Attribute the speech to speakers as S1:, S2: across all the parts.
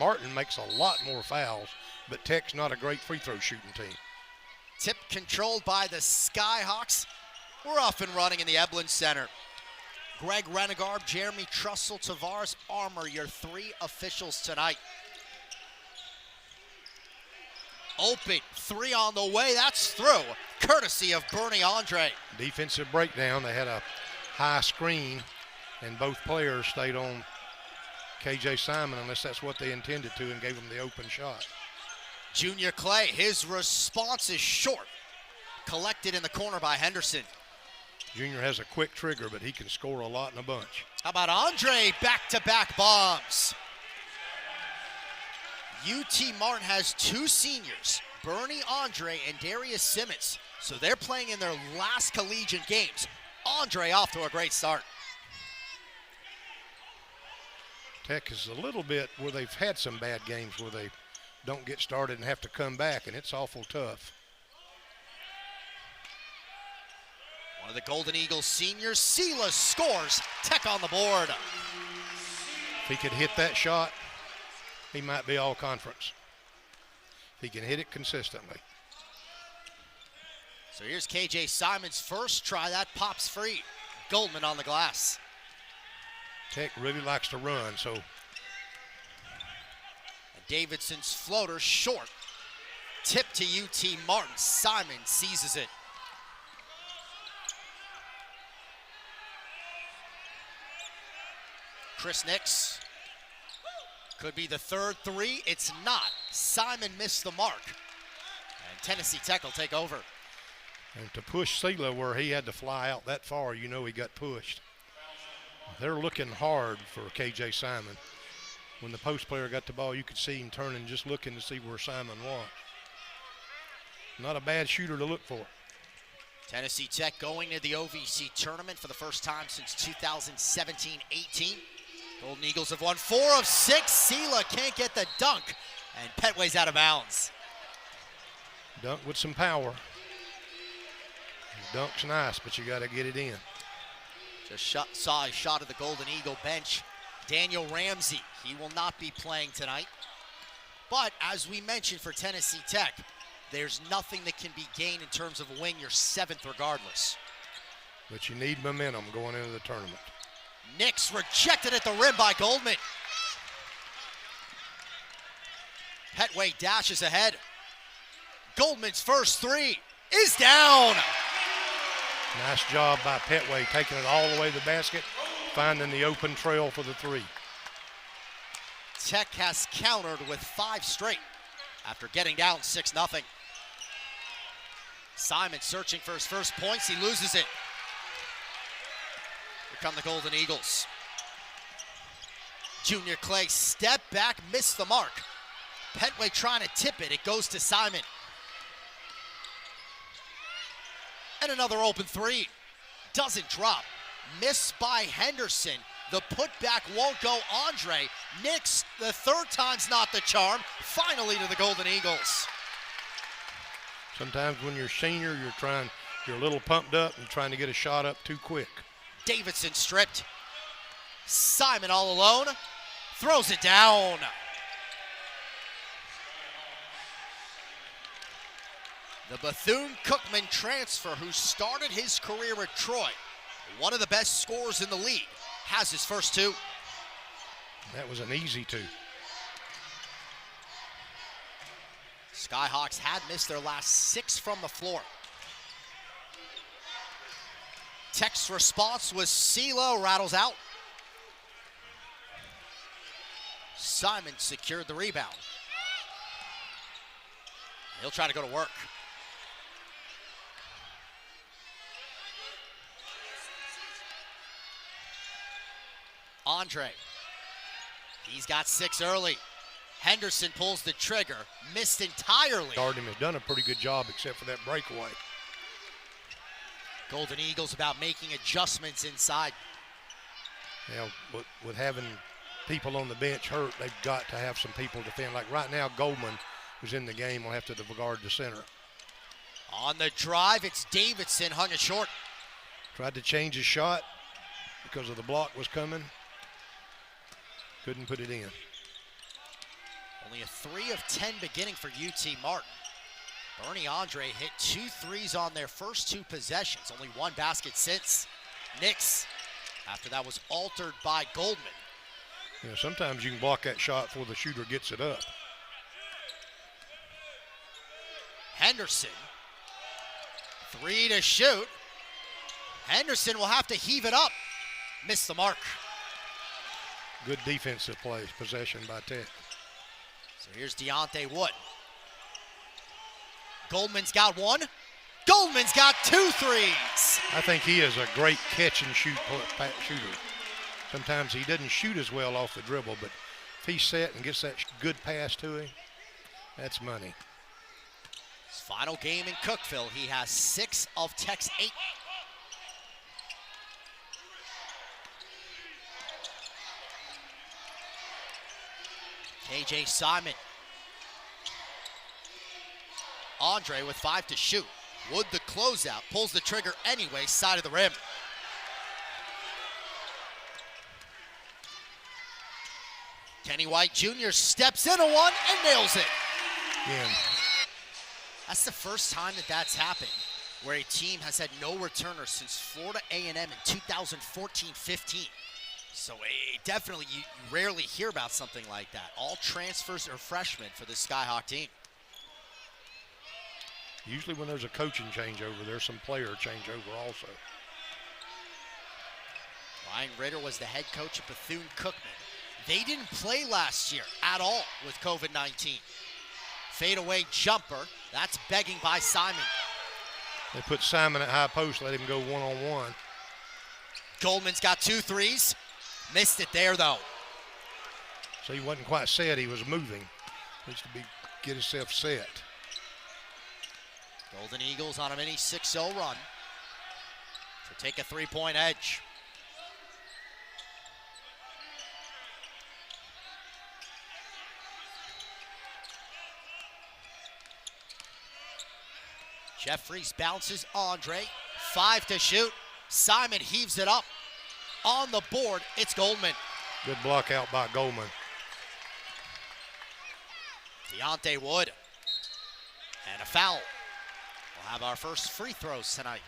S1: Martin makes a lot more fouls, but Tech's not a great free throw shooting team.
S2: Tip controlled by the Skyhawks. We're off and running in the Eblin Center. Greg Renegard, Jeremy Trussell, Tavares Armour, your three officials tonight. Open, three on the way, that's through, courtesy of Bernie Andre.
S1: Defensive breakdown, they had a high screen, and both players stayed on KJ Simon unless that's what they intended to and gave him the open shot.
S2: Junior Clay, his response is short. Collected in the corner by Henderson.
S1: Junior has a quick trigger, but he can score a lot in a bunch.
S2: How about Andre, back-to-back bombs? UT Martin has two seniors, Bernie Andre and Darius Simmons. So they're playing in their last collegiate games. Andre off to a great start.
S1: Tech is a little bit where they've had some bad games where they don't get started and have to come back, and it's awful tough.
S2: One of the Golden Eagles seniors, Silas scores. Tech on the board.
S1: If he could hit that shot, he might be all conference. If he can hit it consistently.
S2: So here's KJ Simon's first try. That pops free. Goldman on the glass.
S1: Tech really likes to run, so.
S2: And Davidson's floater short. Tip to UT Martin. Simon seizes it. Chris Nix. Could be the third three. It's not. Simon missed the mark. And Tennessee Tech will take over.
S1: And to push Sela where he had to fly out that far, you know he got pushed. They're looking hard for KJ Simon. When the post player got the ball, you could see him turning, just looking to see where Simon was. Not a bad shooter to look for.
S2: Tennessee Tech going to the OVC tournament for the first time since 2017-18. Golden Eagles have won 4 of 6. Sela can't get the dunk, and Petway's out of bounds.
S1: Dunk with some power. Dunk's nice, but you got to get it in.
S2: Just saw a shot of the Golden Eagle bench. Daniel Ramsey, he will not be playing tonight. But as we mentioned for Tennessee Tech, there's nothing that can be gained in terms of a win. You're 7th regardless.
S1: But you need momentum going into the tournament.
S2: Nix rejected at the rim by Goldman. Petway dashes ahead. Goldman's first three is down.
S1: Nice job by Petway, taking it all the way to the basket, finding the open trail for the three.
S2: Tech has countered with 5 straight after getting down 6-0. Simon searching for his first points. He loses it. Here come the Golden Eagles. Junior Clay step back, missed the mark. Petway trying to tip it. It goes to Simon. And another open three. Doesn't drop. Missed by Henderson. The putback won't go. Andre. Nix, the third time's not the charm. Finally to the Golden Eagles.
S1: Sometimes when you're senior, you're a little pumped up and trying to get a shot up too quick.
S2: Davidson stripped. Simon all alone. Throws it down. The Bethune-Cookman transfer who started his career at Troy, one of the best scorers in the league, has his first 2.
S1: That was an easy 2.
S2: Skyhawks had missed their last 6 from the floor. Tech's response was Sela rattles out. Simon secured the rebound. He'll try to go to work. Andre, he's got 6 early. Henderson pulls the trigger, missed entirely.
S1: Guarding has done a pretty good job except for that breakaway.
S2: Golden Eagles about making adjustments inside.
S1: Yeah, with having people on the bench hurt, they've got to have some people defend. Like right now, Goldman, who's in the game, will have to guard the center.
S2: On the drive, it's Davidson, hung it short.
S1: Tried to change his shot because of the block was coming. Couldn't put it in.
S2: Only a 3 of 10 beginning for UT Martin. Bernie Andre hit 2 threes on their first 2 possessions. Only 1 basket since. Knicks, after that was altered by Goldman.
S1: Yeah, sometimes you can block that shot before the shooter gets it up.
S2: Henderson, 3 to shoot. Henderson will have to heave it up. Missed the mark.
S1: Good defensive play, possession by Tech.
S2: So here's Deontay Wood. Goldman's got 1. Goldman's got 2 threes.
S1: I think he is a great catch and shoot shooter. Sometimes he doesn't shoot as well off the dribble, but if he's set and gets that good pass to him, that's money.
S2: His final game in Cookeville, he has 6 of Tech's 8. KJ Simon. Andre with 5 to shoot. Wood the closeout, pulls the trigger anyway, side of the rim. Kenny White Jr. steps in a 1 and nails it.
S1: Yeah.
S2: That's the first time that's happened, where a team has had no returners since Florida A&M in 2014-15. So definitely you rarely hear about something like that. All transfers or freshmen for the Skyhawk team.
S1: Usually when there's a coaching changeover, there's some player changeover also.
S2: Ryan Ritter was the head coach at Bethune-Cookman. They didn't play last year at all with COVID-19. Fadeaway jumper, that's begging by Simon.
S1: They put Simon at high post, let him go one-on-one.
S2: Goldman's got 2 threes. Missed it there, though.
S1: So he wasn't quite set, he was moving. Needs to get himself set.
S2: Golden Eagles on a mini 6-0 run to take a 3-point edge. Jeffries bounces Andre. 5 to shoot. Simon heaves it up. On the board, it's Goldman.
S1: Good block out by Goldman.
S2: Deontay Wood. And a foul. We'll have our first free throws tonight.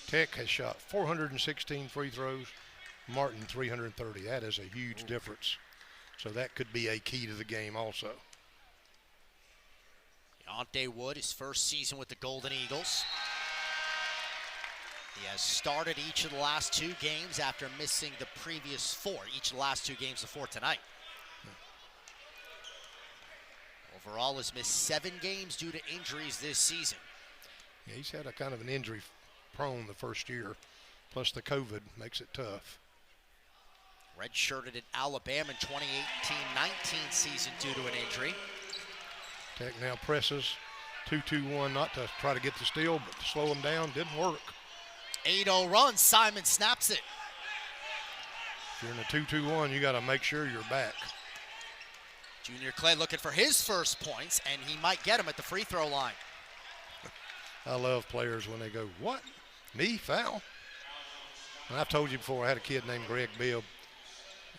S1: Tech has shot 416 free throws. Martin 330. That is a huge difference. So that could be a key to the game also.
S2: Deontay Wood, his first season with the Golden Eagles. He has started each of the last 2 games after missing the previous 4. Each of the last 2 games before tonight. Overall has missed 7 games due to injuries this season.
S1: Yeah, he's had a kind of an injury prone the first year. Plus the COVID makes it tough.
S2: Redshirted at Alabama in 2018-19 season due to an injury.
S1: Tech now presses 2-2-1, not to try to get the steal, but to slow them down. Didn't work.
S2: 8-0 run. Simon snaps it.
S1: If you're in a 2-2-1, you got to make sure you're back.
S2: Junior Clay looking for his first points, and he might get them at the free throw line.
S1: I love players when they go, what? Me? Foul? And I've told you before, I had a kid named Greg Bibb.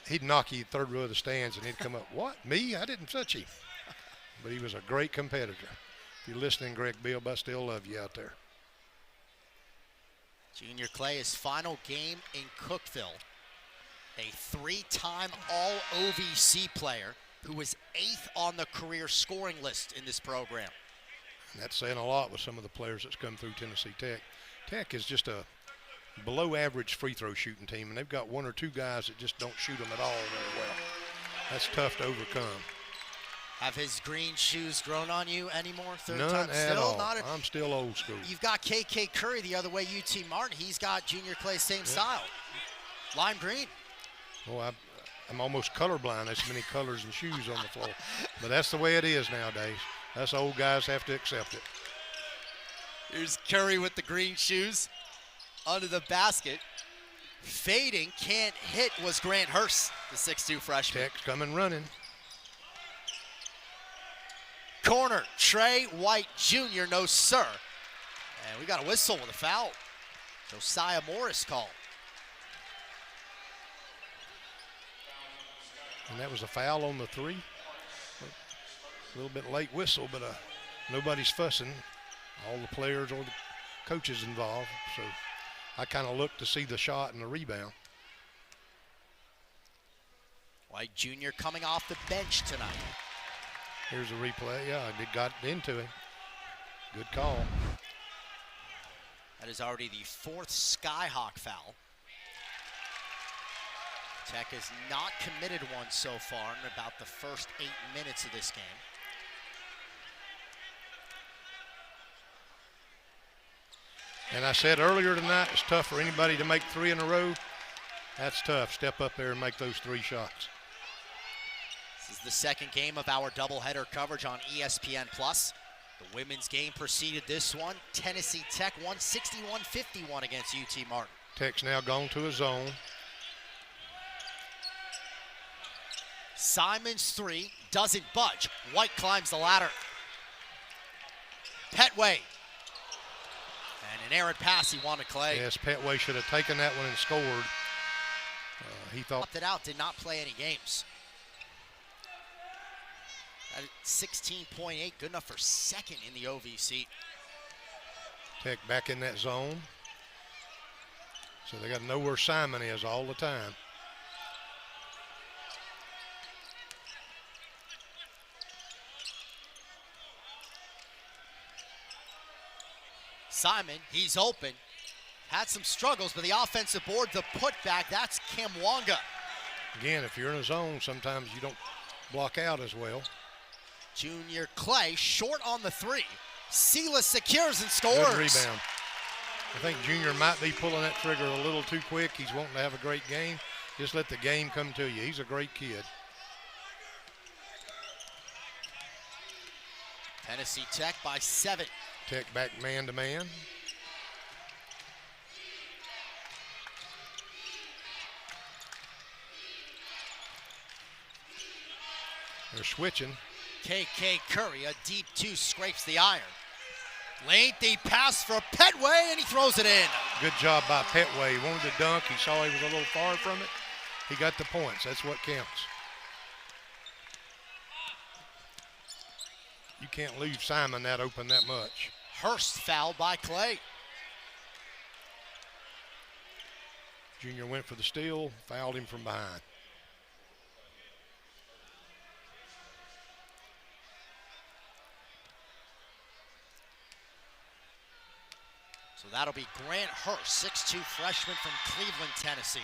S1: He'd knock you 3rd row of the stands, and he'd come up, what? Me? I didn't touch him. But he was a great competitor. If you're listening, Greg Bibb, I still love you out there.
S2: Junior Clay, his final game in Cookeville. A 3-time All-OVC player who was 8th on the career scoring list in this program.
S1: And that's saying a lot with some of the players that's come through Tennessee Tech. Tech is just a below average free throw shooting team, and they've got 1 or 2 guys that just don't shoot them at all very well. That's tough to overcome.
S2: Have his green shoes grown on you anymore?
S1: None at all. I'm still old school.
S2: You've got KK Curry the other way, UT Martin. He's got Junior Clay's same style. Lime green.
S1: Well, I'm almost colorblind. There's so many colors and shoes on the floor. But that's the way it is nowadays. Us old guys have to accept it.
S2: Here's Curry with the green shoes under the basket. Fading, can't hit, was Grant Hurst, the 6'2 freshman.
S1: Tech's coming running.
S2: Corner, Trey White Jr., no sir. And we got a whistle with a foul. Josiah Morris called.
S1: And that was a foul on the 3. A little bit late whistle, but nobody's fussing. All the players or the coaches involved. So I kind of looked to see the shot and the rebound.
S2: White Jr. coming off the bench tonight.
S1: Here's a replay. Yeah, it got into him. Good call.
S2: That is already the 4th Skyhawk foul. Tech has not committed one so far in about the first 8 minutes of this game.
S1: And I said earlier tonight, it's tough for anybody to make 3 in a row. That's tough. Step up there and make those 3 shots.
S2: This is the second game of our doubleheader coverage on ESPN+. The women's game preceded this one. Tennessee Tech won 61-51 against UT Martin.
S1: Tech's now gone to a zone.
S2: Simon's 3 doesn't budge. White climbs the ladder. Petway. And an errant pass he wanted Clay.
S1: Yes, Petway should have taken that one and scored. He thought.
S2: Opted out, did not play any games. At 16.8, good enough for 2nd in the OVC.
S1: Tech back in that zone. So they got to know where Simon is all the time.
S2: Simon, he's open. Had some struggles, but the offensive board, the putback, that's Kamwanga.
S1: Again, if you're in a zone, sometimes you don't block out as well.
S2: Junior Clay, short on the 3. Sela secures and scores.
S1: Good rebound. I think Junior might be pulling that trigger a little too quick. He's wanting to have a great game. Just let the game come to you. He's a great kid.
S2: Tennessee Tech by 7.
S1: Tech back man to man. They're switching.
S2: KK Curry, a deep 2, scrapes the iron. Lengthy pass for Petway, and he throws it in.
S1: Good job by Petway. He wanted to dunk. He saw he was a little far from it. He got the points. That's what counts. You can't leave Simon that open that much.
S2: Hurst fouled by Clay.
S1: Junior went for the steal, fouled him from behind.
S2: So that'll be Grant Hurst, 6'2" freshman from Cleveland, Tennessee.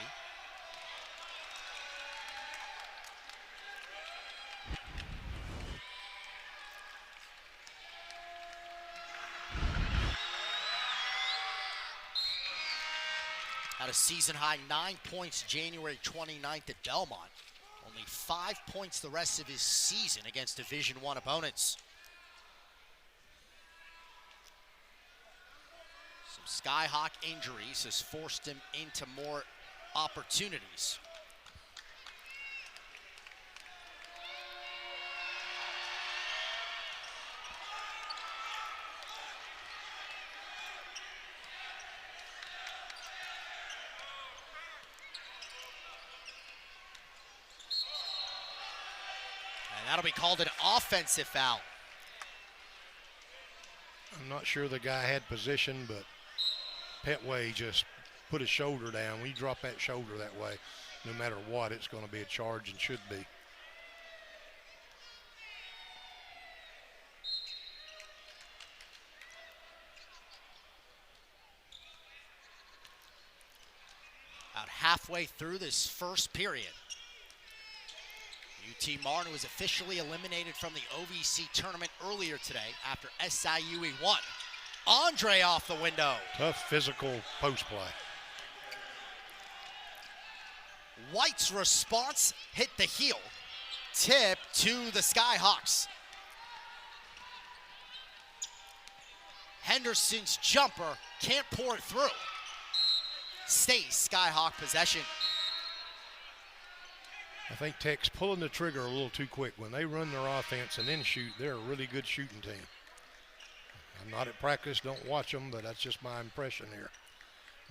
S2: Had a season-high 9 points January 29th at Belmont. Only 5 points the rest of his season against Division I opponents. Some Skyhawk injuries has forced him into more opportunities. And that'll be called an offensive foul.
S1: I'm not sure the guy had position, but Petway just put his shoulder down. When you drop that shoulder that way, no matter what, it's going to be a charge and should be.
S2: About halfway through this first period, UT Martin was officially eliminated from the OVC tournament earlier today after SIUE won. Andre off the window.
S1: Tough physical post play.
S2: White's response hit the heel. Tip to the Skyhawks. Henderson's jumper can't pour it through. Stays Skyhawk possession.
S1: I think Tech's pulling the trigger a little too quick. When they run their offense and then shoot, they're a really good shooting team. I'm not at practice, don't watch them, but that's just my impression here.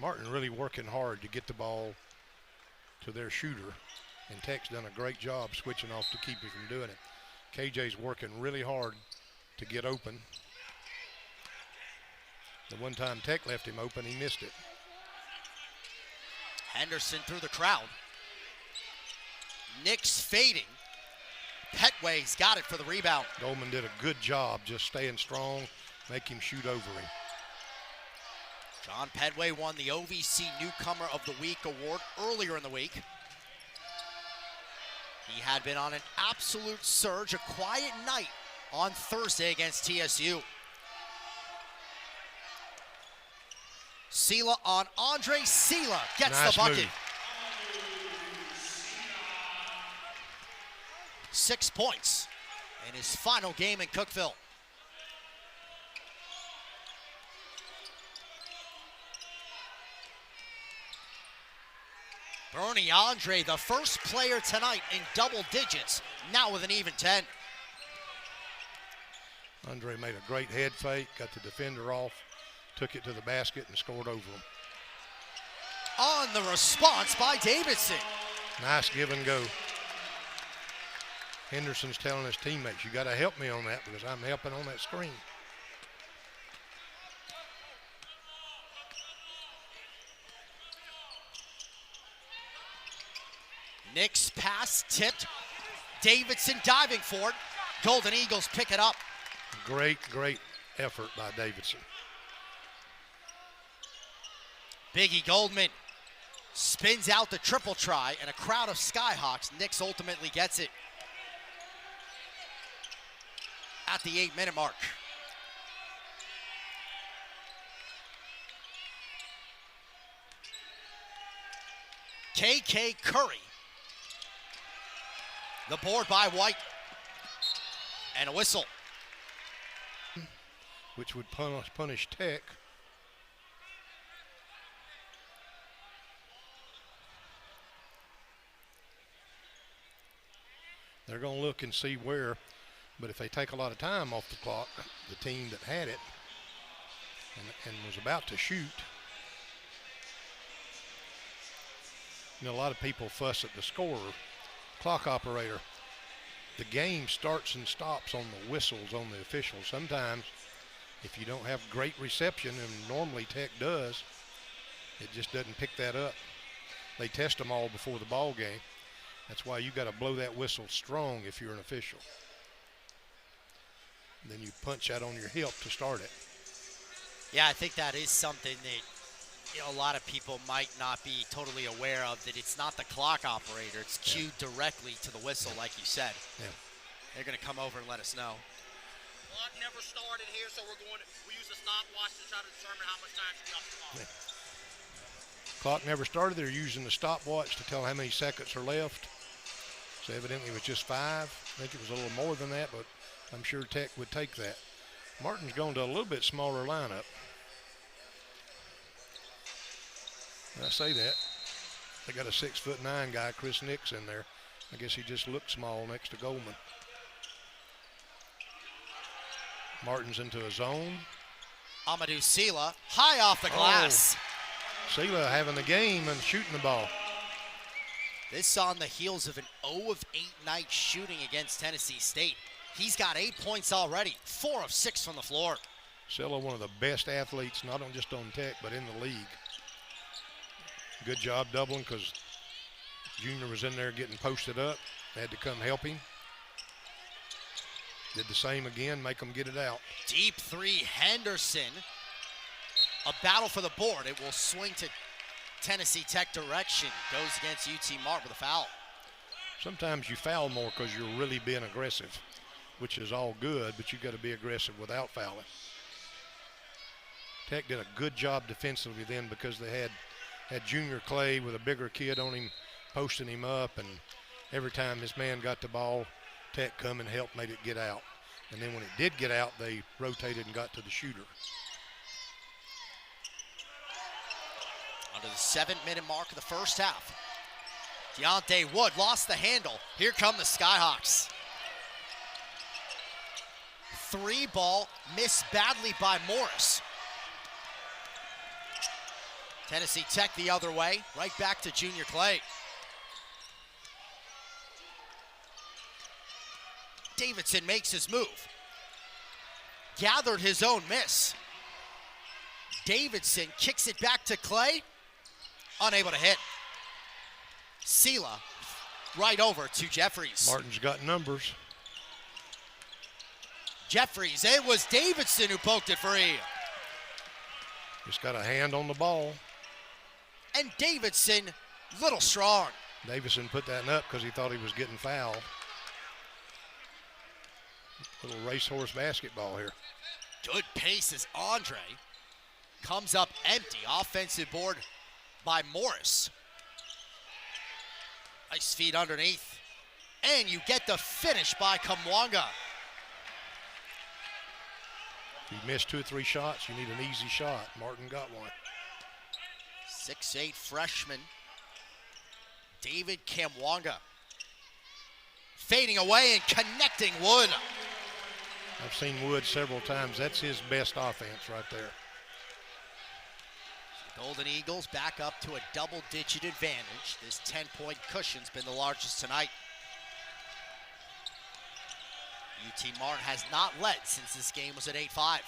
S1: Martin really working hard to get the ball to their shooter, and Tech's done a great job switching off to keep him from doing it. KJ's working really hard to get open. The one time Tech left him open, he missed it.
S2: Henderson through the crowd. Knicks fading. Petway's got it for the rebound.
S1: Goldman did a good job just staying strong, make him shoot over him.
S2: John Petway won the OVC Newcomer of the Week award earlier in the week. He had been on an absolute surge, a quiet night on Thursday against TSU. Sela on Andre. Sela gets
S1: nice
S2: the bucket.
S1: Move.
S2: 6 points in his final game in Cookeville. Bernie Andre, the first player tonight in double digits, now with an even 10.
S1: Andre made a great head fake, got the defender off, took it to the basket and scored over him.
S2: On the response by Davidson.
S1: Nice give and go. Henderson's telling his teammates, you got to help me on that because I'm helping on that screen.
S2: Knicks pass tipped. Davidson diving for it. Golden Eagles pick it up.
S1: Great effort by Davidson.
S2: Biggie Goldman spins out the triple try, and a crowd of Skyhawks. Knicks ultimately gets it at the 8-minute mark. KK Curry. The board by White. And a whistle.
S1: Which would punish Tech. They're going to look and see where, but if they take a lot of time off the clock, the team that had it and was about to shoot, you know, a lot of people fuss at the scorer, clock operator. The game starts and stops on the whistles on the officials. Sometimes if you don't have great reception, and normally Tech does, it just doesn't pick that up. They test them all before the ball game. That's why you got to blow that whistle strong if you're an official. Then you punch out on your hip to start it.
S2: Yeah, I think that is something that, you know, a lot of people might not be totally aware of, that it's not the clock operator. It's cued directly to the whistle, like you said.
S1: Yeah.
S2: They're going to come over and let us know.
S3: Clock never started here, so we use a stopwatch to try to determine how much time should be off the clock.
S1: Yeah. Clock never started. They're using the stopwatch to tell how many seconds are left. So evidently it was just 5. I think it was a little more than that, but I'm sure Tech would take that. Martin's going to a little bit smaller lineup. And I say that. They got a 6'9" guy, Chris Nix, in there. I guess he just looked small next to Goldman. Martin's into a zone.
S2: Amadou Sela, high off the glass.
S1: Sela having the game and shooting the ball.
S2: This on the heels of an 0 of 8 night shooting against Tennessee State. He's got 8 points already, 4 of 6 from the floor.
S1: Sela, one of the best athletes, not just on Tech, but in the league. Good job doubling because Junior was in there getting posted up. They had to come help him. Did the same again, make them get it out.
S2: Deep 3, Henderson. A battle for the board. It will swing to Tennessee Tech direction. Goes against UT Mart with a foul.
S1: Sometimes you foul more because you're really being aggressive, which is all good, but you got to be aggressive without fouling. Tech did a good job defensively then because they had Junior Clay with a bigger kid on him, posting him up, and every time this man got the ball, Tech come and helped, made it get out. And then when it did get out, they rotated and got to the shooter.
S2: Under the 7-minute mark of the first half. Deontay Wood lost the handle. Here come the Skyhawks. 3 ball missed badly by Morris. Tennessee Tech the other way, right back to Junior Clay. Davidson makes his move. Gathered his own miss. Davidson kicks it back to Clay. Unable to hit. Sela right over to Jeffries.
S1: Martin's got numbers.
S2: Jeffries, it was Davidson who poked it free.
S1: Just got a hand on the ball.
S2: And Davidson, little strong.
S1: Davidson put that up because he thought he was getting fouled. Little racehorse basketball here.
S2: Good pace as Andre comes up empty. Offensive board by Morris. Nice feed underneath. And you get the finish by Kamwanga.
S1: If you miss 2 or 3 shots, you need an easy shot. Martin got one.
S2: 6'8" freshman David Kamwanga. Fading away and connecting Wood.
S1: I've seen Wood several times. That's his best offense right there.
S2: Golden Eagles back up to a double-digit advantage. This 10-point cushion's been the largest tonight. UT Martin has not led since this game was at 8-5.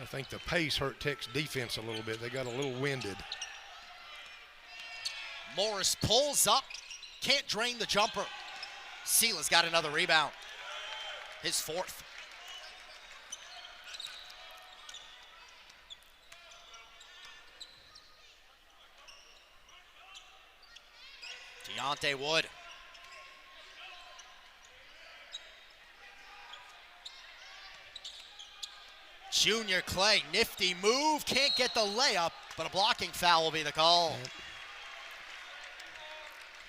S1: I think the pace hurt Tech's defense a little bit. They got a little winded.
S2: Morris pulls up, can't drain the jumper. Sela's got another rebound, his 4th. Deontay Wood. Junior Clay, nifty move, can't get the layup, but a blocking foul will be the call.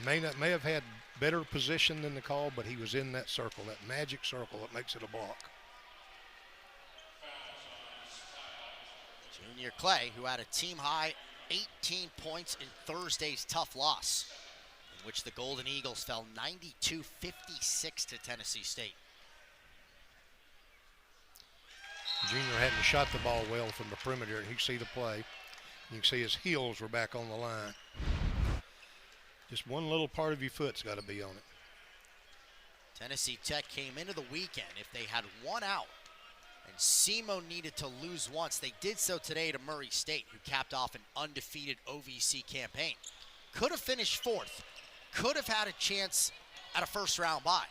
S1: May have had better position than the call, but he was in that circle, that magic circle that makes it a block.
S2: Junior Clay, who had a team-high 18 points in Thursday's tough loss, in which the Golden Eagles fell 92-56 to Tennessee State.
S1: Junior hadn't shot the ball well from the perimeter, and you can see the play. You can see his heels were back on the line. Just one little part of your foot's got to be on it.
S2: Tennessee Tech came into the weekend. If they had one out and SEMO needed to lose once, they did so today to Murray State, who capped off an undefeated OVC campaign. Could have finished 4th, could have had a chance at a first-round bye.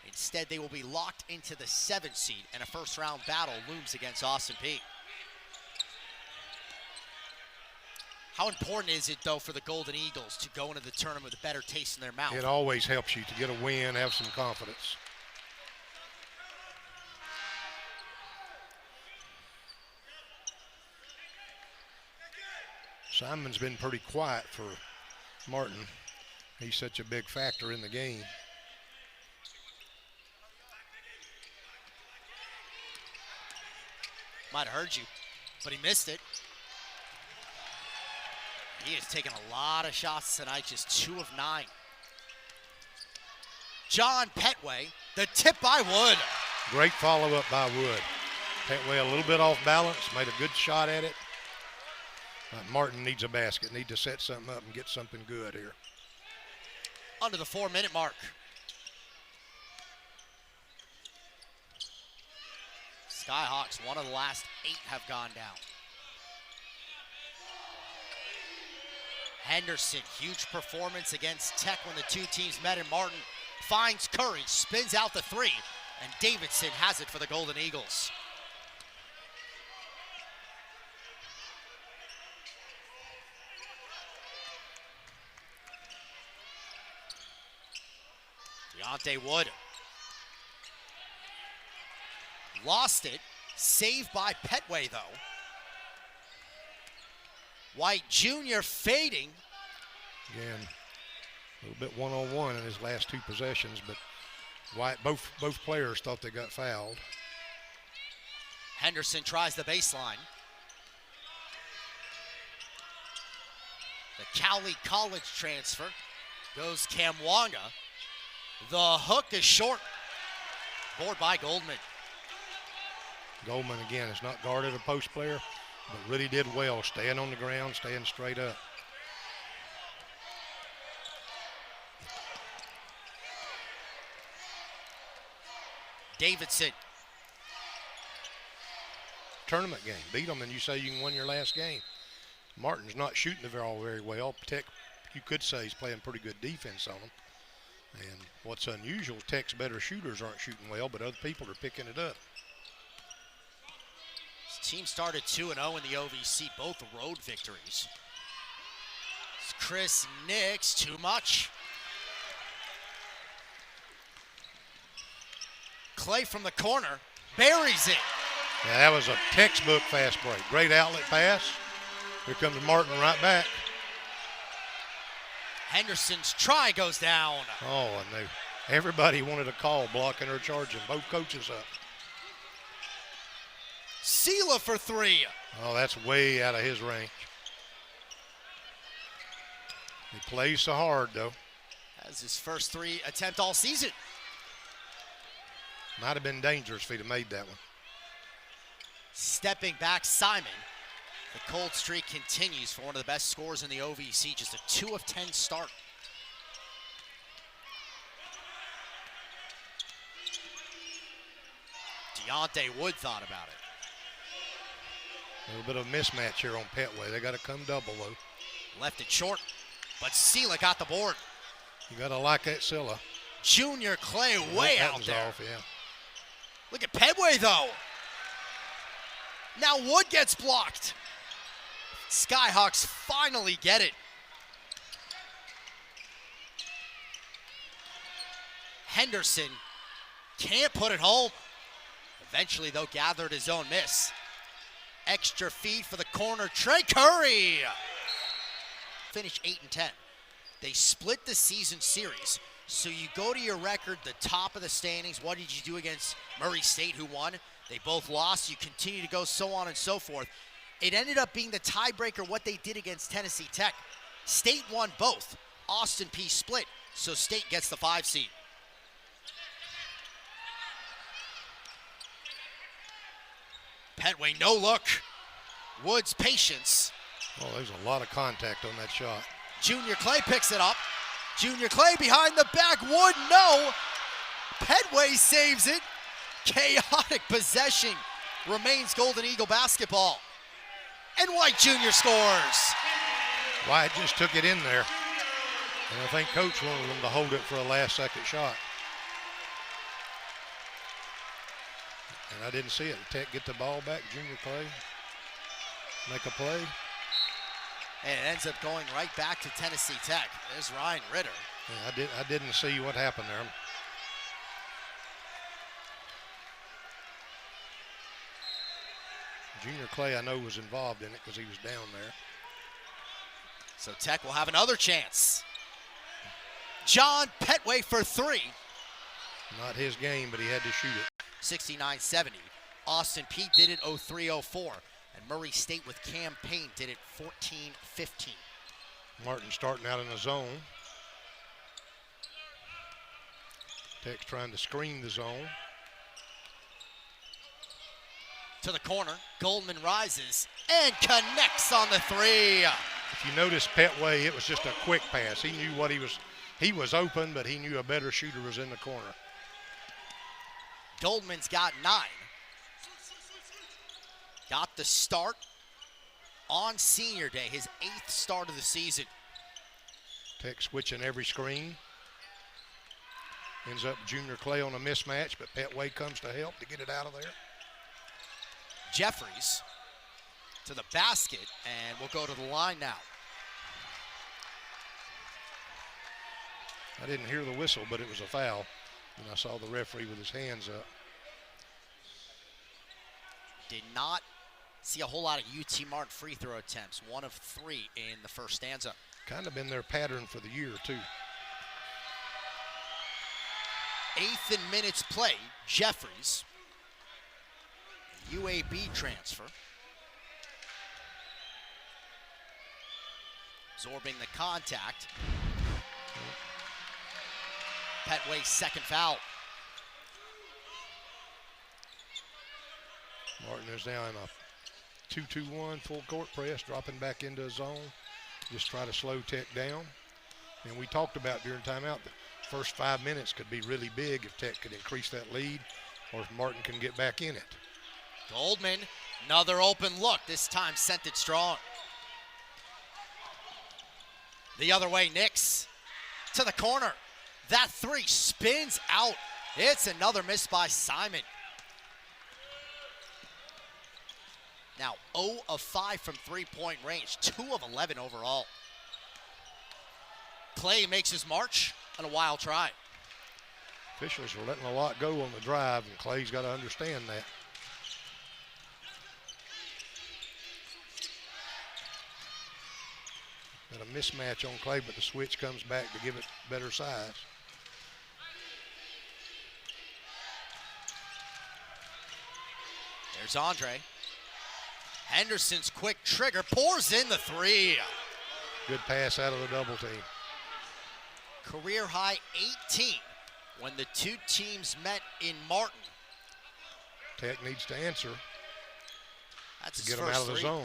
S2: Instead, they will be locked into the 7th seed, and a first-round battle looms against Austin Peay. How important is it, though, for the Golden Eagles to go into the tournament with a better taste in their mouth?
S1: It always helps you to get a win, have some confidence. Simon's been pretty quiet for Martin. He's such a big factor in the game.
S2: Might have heard you, but he missed it. He has taken a lot of shots tonight, just 2 of 9. John Petway, the tip by Wood.
S1: Great follow-up by Wood. Petway a little bit off balance, made a good shot at it. Martin needs a basket, need to set something up and get something good here.
S2: Under the 4-minute mark. Skyhawks, one of the last 8 have gone down. Henderson, huge performance against Tech when the 2 teams met, and Martin finds Curry, spins out the 3, and Davidson has it for the Golden Eagles. Deontay Wood. Lost it, saved by Petway though. White Jr. fading.
S1: Again, a little bit one-on-one in his last 2 possessions, but White, both players thought they got fouled.
S2: Henderson tries the baseline. The Cowley College transfer goes Kamwanga. The hook is short. Board by Goldman.
S1: Goldman, again, is not guarded a post player. but really did well, staying on the ground, staying straight up.
S2: Davidson.
S1: Tournament game. Beat them and you say you can win your last game. Martin's not shooting the ball very well. Tech, you could say, he's playing pretty good defense on them. And what's unusual, Tech's better shooters aren't shooting well, but other people are picking it up.
S2: This team started 2-0 in the OVC, both road victories. It's Chris Nix, too much. Clay from the corner, buries it.
S1: Yeah, that was a textbook fast break. Great outlet pass. Here comes Martin right back.
S2: Henderson's try goes down.
S1: Oh, and everybody wanted a call blocking or charging. Both coaches up.
S2: Sela for three.
S1: Oh, that's way out of his range. He plays so hard, though.
S2: That's his first 3 attempt all season.
S1: Might have been dangerous if he'd have made that one.
S2: Stepping back, Simon. The cold streak continues for one of the best scorers in the OVC. Just a 2 of 10 start. Deontay Wood thought about it.
S1: A little bit of a mismatch here on Petway. They got to come double, though.
S2: Left it short, but Sela got the board.
S1: You got to like that Sela.
S2: Junior Clay way
S1: That
S2: out
S1: was
S2: there.
S1: off, yeah.
S2: Look at Petway, though. Now Wood gets blocked. Skyhawks finally get it. Henderson can't put it home. Eventually, though, gathered his own miss. Extra feed for the corner, Trey Curry. Finished 8-10. They split the season series. So you go to your record, the top of the standings. What did you do against Murray State, who won? They both lost. You continue to go, so on and so forth. It ended up being the tiebreaker what they did against Tennessee Tech. State won both. Austin Peay split, so State gets the 5 seed. Petway, no look. Woods' patience.
S1: Oh, there's a lot of contact on that shot.
S2: Junior Clay picks it up. Junior Clay behind the back. Wood, no. Petway saves it. Chaotic possession. Remains Golden Eagle basketball. And White Jr. scores.
S1: White just took it in there. And I think Coach wanted them to hold it for a last-second shot. And I didn't see it. Tech get the ball back. Junior Clay make a play.
S2: And it ends up going right back to Tennessee Tech. There's Ryan Ritter.
S1: Yeah, I didn't see what happened there. Junior Clay, I know, was involved in it because he was down there.
S2: So Tech will have another chance. John Petway for 3.
S1: Not his game, but he had to shoot it.
S2: 69-70. Austin Peay did it 03-04. And Murray State with Cam Payne did it 14-15.
S1: Martin starting out in the zone. Tech's trying to screen the zone.
S2: To the corner, Goldman rises and connects on the 3.
S1: If you notice Petway, it was just a quick pass. He knew what he was open, but he knew a better shooter was in the corner.
S2: Goldman's got 9. Got the start on senior day, his 8th start of the season.
S1: Tech switching every screen. Ends up Junior Clay on a mismatch, but Petway comes to help to get it out of there.
S2: Jeffries to the basket, and we'll go to the line now.
S1: I didn't hear the whistle, but it was a foul. And I saw the referee with his hands up.
S2: Did not see a whole lot of UT Martin free throw attempts. 1 of 3 in the first stanza.
S1: Kind of been their pattern for the year, too.
S2: 8th in minutes played, Jeffries. UAB transfer. Absorbing the contact. Petway's second foul.
S1: Martin is now in a 2-2-1, full court press, dropping back into a zone. Just try to slow Tech down. And we talked about during timeout, the first 5 minutes could be really big if Tech could increase that lead or if Martin can get back in it.
S2: Goldman, another open look, this time sent it strong. The other way, Nix to the corner. That three spins out. It's another miss by Simon. Now 0 of 5 from three-point range, 2 of 11 overall. Clay makes his march on a wild try.
S1: Officials are letting a lot go on the drive, and Clay's got to understand that. Got a mismatch on Clay, but the switch comes back to give it better size.
S2: There's Andre. Henderson's quick trigger, pours in the three.
S1: Good pass out of the double team.
S2: Career high 18 when the two teams met in Martin.
S1: Tech needs to answer
S2: That's
S1: to
S2: his
S1: get them
S2: first
S1: out of the
S2: three.
S1: zone.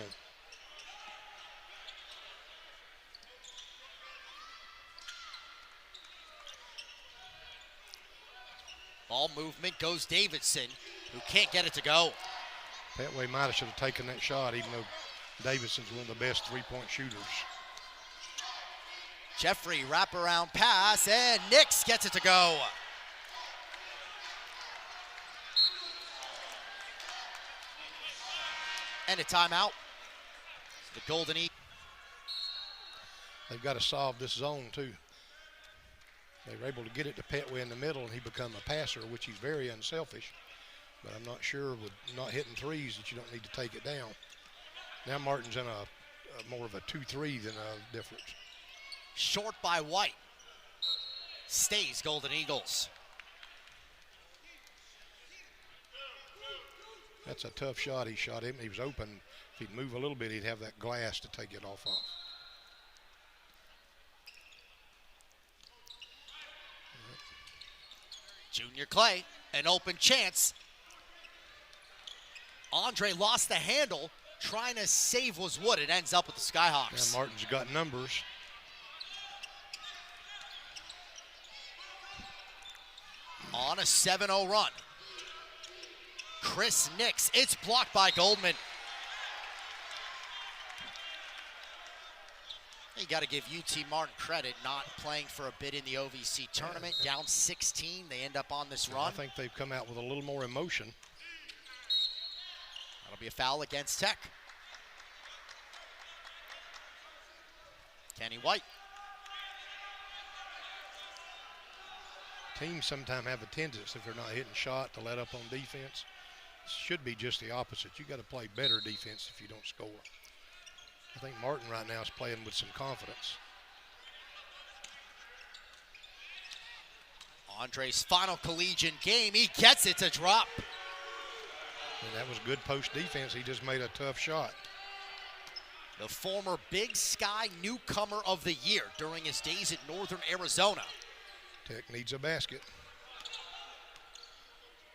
S2: Ball movement goes Davidson, who can't get it to go.
S1: That way might have should have taken that shot, even though Davidson's one of the best three-point shooters.
S2: Jeffrey wraparound pass, and Nix gets it to go. And a timeout. The Golden Eagles.
S1: They've got to solve this zone too. They were able to get it to Petway in the middle, and he become a passer, which he's very unselfish. But I'm not sure with not hitting threes that you don't need to take it down. Now Martin's in a more of a 2-3 than a difference.
S2: Short by White. Stays Golden Eagles.
S1: That's a tough shot he shot him. He was open. If he'd move a little bit, he'd have that glass to take it off of.
S2: Junior Clay, an open chance. Andre lost the handle, trying to save was wood. It ends up with the Skyhawks.
S1: Now Martin's got numbers.
S2: On a 7-0 run. Chris Nix, it's blocked by Goldman. You got to give UT Martin credit, not playing for a bid in the OVC tournament. Down 16, they end up on this run.
S1: I think they've come out with a little more emotion.
S2: That'll be a foul against Tech. Kenny White.
S1: Teams sometimes have a tendency, if they're not hitting shot, to let up on defense. Should be just the opposite. You got to play better defense if you don't score. I think Martin right now is playing with some confidence.
S2: Andre's final collegiate game, he gets it to drop.
S1: And that was good post defense. He just made a tough shot.
S2: The former Big Sky Newcomer of the Year during his days at Northern Arizona.
S1: Tech needs a basket.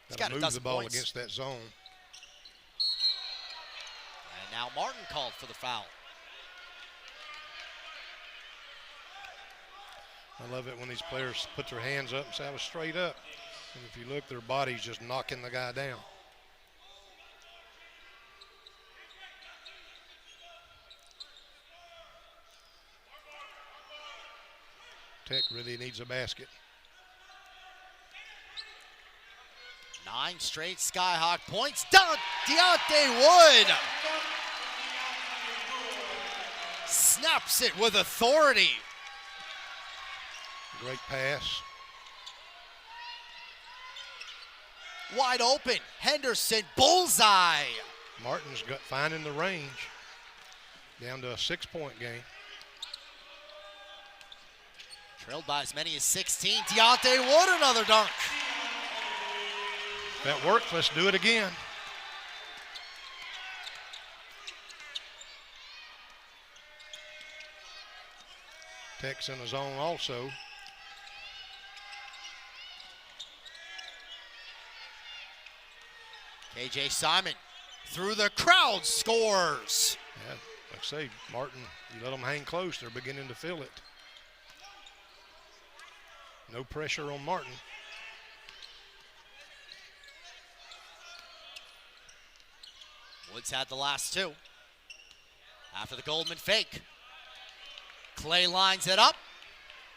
S2: He's
S1: Got
S2: got
S1: to move the ball
S2: points.
S1: against that zone.
S2: And now Martin called for the foul.
S1: I love it when these players put their hands up and say, I was straight up. And if you look, their body's just knocking the guy down. Tech really needs a basket.
S2: 9 straight Skyhawk points. Deontay Wood snaps it with authority.
S1: Great pass.
S2: Wide open. Henderson, bullseye.
S1: Martin's got finding the range. Down to a 6-point game.
S2: Trailed by as many as 16. Deontay Wood, another dunk.
S1: That worked. Let's do it again. Tech's in the zone also.
S2: KJ Simon through the crowd scores.
S1: Yeah, like I say, Martin, you let them hang close, they're beginning to feel it. No pressure on Martin.
S2: Woods had the last two. After the Goldman fake, Clay lines it up,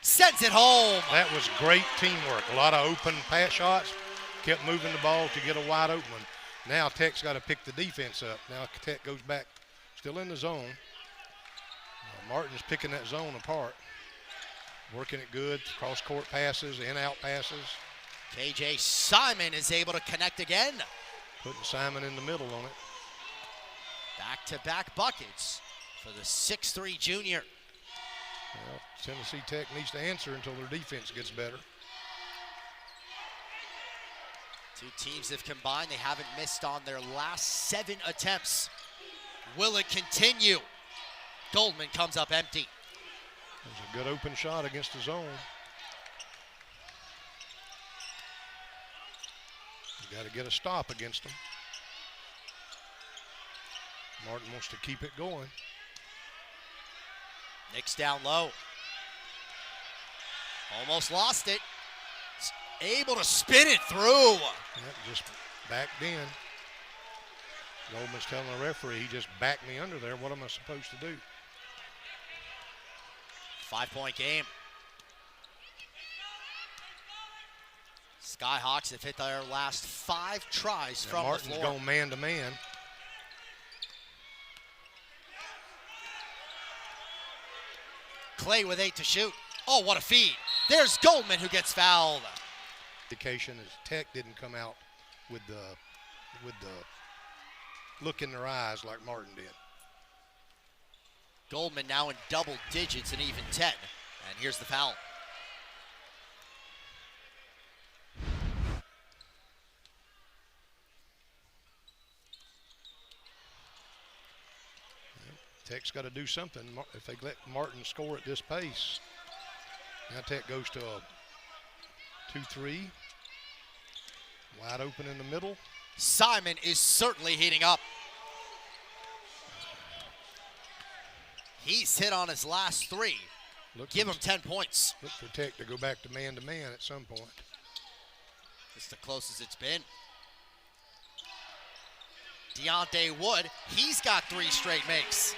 S2: sends it home.
S1: That was great teamwork. A lot of open pass shots, kept moving the ball to get a wide open one. Now Tech's got to pick the defense up. Now Tech goes back, still in the zone. Martin's picking that zone apart, working it good, cross-court passes, in-out passes.
S2: KJ Simon is able to connect again.
S1: Putting Simon in the middle on it.
S2: Back-to-back buckets for the 6'3" junior.
S1: Well, Tennessee Tech needs to answer until their defense gets better.
S2: Two teams have combined. They haven't missed on their last 7 attempts. Will it continue? Goldman comes up empty.
S1: There's a good open shot against the zone. You got to get a stop against them. Martin wants to keep it going.
S2: Knicks down low. Almost lost it. Able to spin it through.
S1: Yep, just backed in. Goldman's telling the referee, he just backed me under there. What am I supposed to do?
S2: 5-point game. Skyhawks have hit their last 5 tries
S1: Now
S2: from
S1: Martin's
S2: the floor.
S1: going man-to-man.
S2: Clay with 8 to shoot. Oh, what a feed. There's Goldman who gets fouled.
S1: Indication is Tech didn't come out with the look in their eyes like Martin did.
S2: Goldman now in double digits and even 10. And here's the foul.
S1: Tech's got to do something if they let Martin score at this pace. Now Tech goes to a 2-3. Wide open in the middle.
S2: Simon is certainly heating up. He's hit on his last 3. Give him 10 points.
S1: Look for Tech to go back to man at some point.
S2: It's the closest it's been. Deontay Wood, he's got 3 straight makes.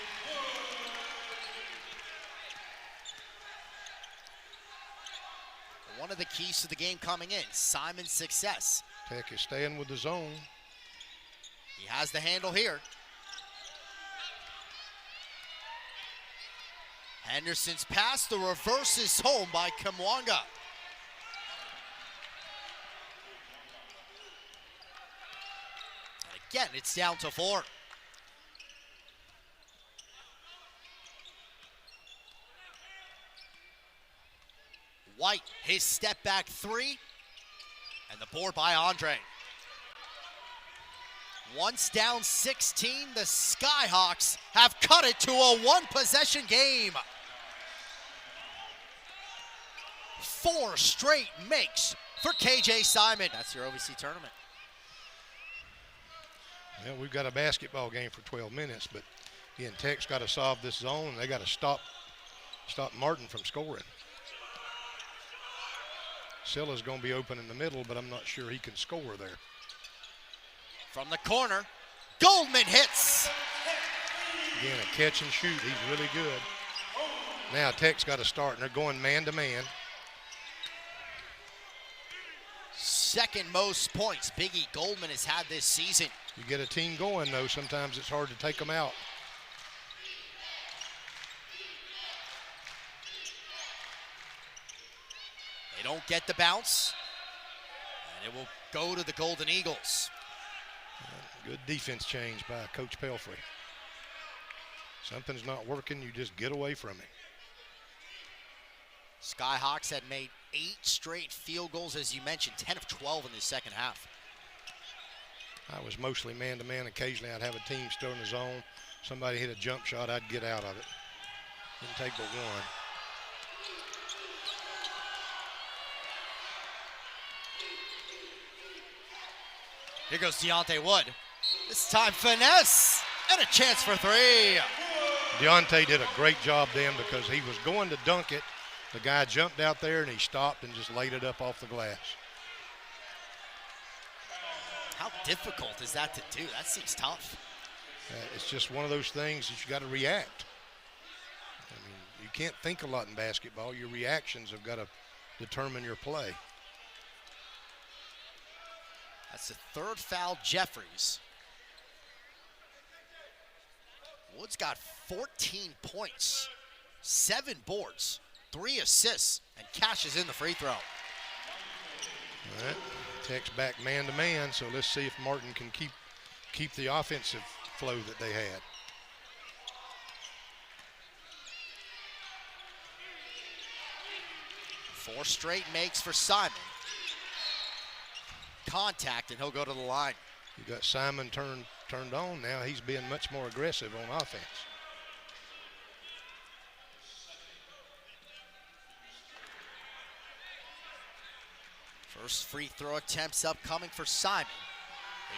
S2: One of the keys to the game coming in, Simon's success.
S1: Tech is staying with the zone.
S2: He has the handle here. Henderson's pass, the reverse is home by Kamwanga. And again, it's down to 4. White, his step back 3, and the board by Andre. Once down 16, the Skyhawks have cut it to a 1-possession game. 4 straight makes for KJ Simon. That's your OVC tournament.
S1: Well, we've got a basketball game for 12 minutes, but again, Tech's got to solve this zone. They got to stop Martin from scoring. Silla's going to be open in the middle, but I'm not sure he can score there.
S2: From the corner, Goldman hits.
S1: Again, a catch and shoot. He's really good. Now Tech's got to start, and they're going man-to-man.
S2: Second most points Biggie Goldman has had this season.
S1: You get a team going, though, sometimes it's hard to take them out.
S2: They don't get the bounce, and it will go to the Golden Eagles.
S1: Good defense change by Coach Pelfrey. Something's not working, you just get away from it.
S2: Skyhawks had made 8 straight field goals, as you mentioned, 10 of 12 in the second half.
S1: I was mostly man-to-man. Occasionally I'd have a team still in the zone. Somebody hit a jump shot, I'd get out of it. Didn't take but one.
S2: Here goes Deontay Wood. This time finesse and a chance for three.
S1: Deontay did a great job then because he was going to dunk it. The guy jumped out there and he stopped and just laid it up off the glass.
S2: How difficult is that to do? That seems tough.
S1: It's just one of those things that you got to react. I mean, you can't think a lot in basketball. Your reactions have got to determine your play.
S2: That's the third foul, Jeffries. Wood's got 14 points, 7 boards, 3 assists, and cashes in the free throw.
S1: All right, Tech's back man to man, so let's see if Martin can keep the offensive flow that they had.
S2: Four straight makes for Simon. Contact, and he'll go to the line.
S1: You got Simon turned on now. He's being much more aggressive on offense.
S2: First free throw attempts upcoming for Simon.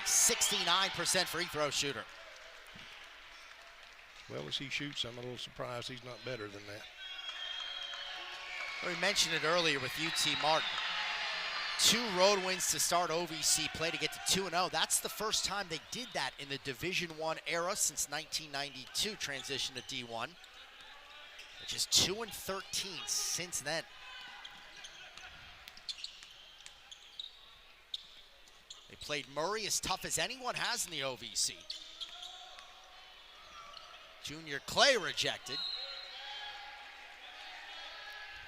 S2: A 69% free throw shooter.
S1: As well as he shoots, I'm a little surprised he's not better than that.
S2: We mentioned it earlier with UT Martin. 2 road wins to start OVC play to get to 2-0. That's the first time they did that in the Division I era since 1992, transition to D1. Which is 2-13 since then. They played Murray as tough as anyone has in the OVC. Junior Clay rejected.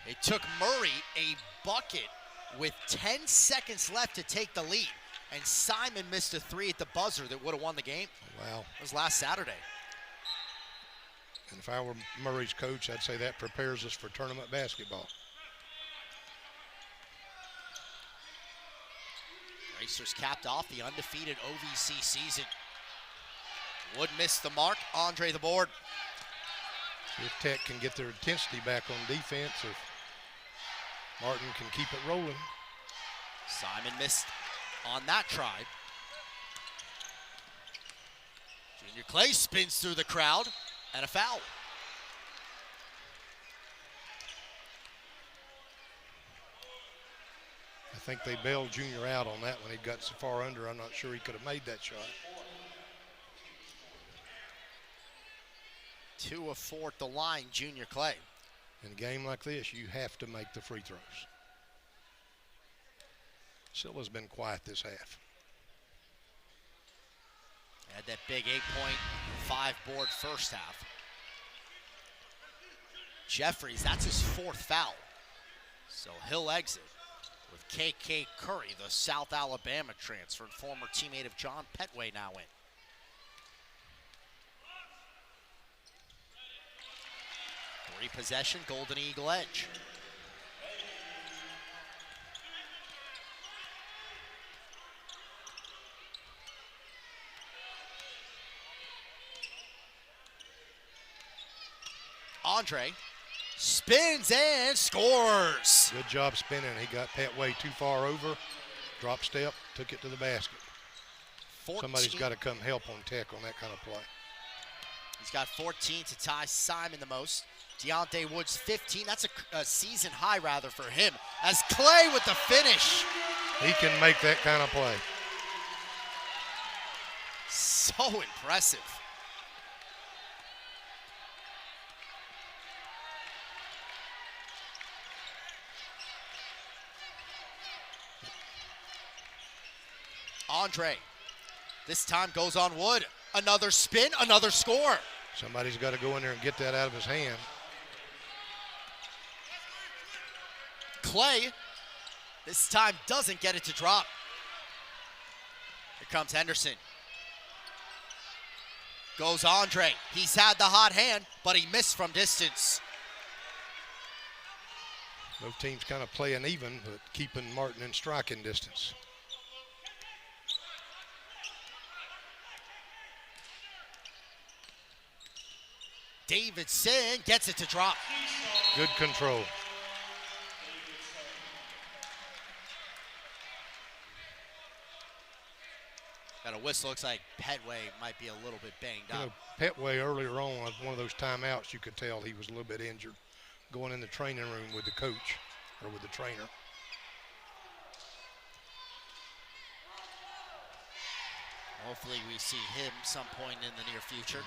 S2: It took Murray a bucket with 10 seconds left to take the lead. And Simon missed a 3 at the buzzer that would have won the game.
S1: Wow.
S2: It was last Saturday.
S1: And if I were Murray's coach, I'd say that prepares us for tournament basketball.
S2: Racers capped off the undefeated OVC season. Wood missed the mark. Andre the board.
S1: See if Tech can get their intensity back on defense, if Martin can keep it rolling.
S2: Simon missed on that try. Junior Clay spins through the crowd and a foul.
S1: I think they bailed Junior out on that when he got so far under. I'm not sure he could have made that shot.
S2: 2 of 4 at the line, Junior Clay.
S1: In a game like this, you have to make the free throws. Silla's been quiet this half.
S2: Had that big 8-point, 5-board first half. Jeffries, that's his 4th foul. So he'll exit with KK Curry, the South Alabama transfer, and former teammate of John Petway now in. Possession, Golden Eagle edge. Andre spins and scores.
S1: Good job spinning. He got Petway too far over. Drop step, took it to the basket.
S2: 14.
S1: Somebody's got to come help on Tech on that kind of play.
S2: He's got 14 to tie Simon the most. Deontay Woods 15. That's a season high, rather, for him. As Clay with the finish.
S1: He can make that kind of play.
S2: So impressive. Andre, this time goes on Wood. Another spin, another score.
S1: Somebody's got to go in there and get that out of his hand.
S2: Clay, this time doesn't get it to drop. Here comes Henderson. Goes Andre. He's had the hot hand, but he missed from distance.
S1: Both teams kind of playing even, but keeping Martin in striking distance.
S2: Davidson gets it to drop.
S1: Good control.
S2: Got Got a whistle. Looks like Petway might be a little bit banged
S1: You
S2: up.
S1: know, Petway earlier on one of those timeouts, you could tell he was a little bit injured going in the training room with the coach or with the trainer.
S2: Hopefully we see him some point in the near future.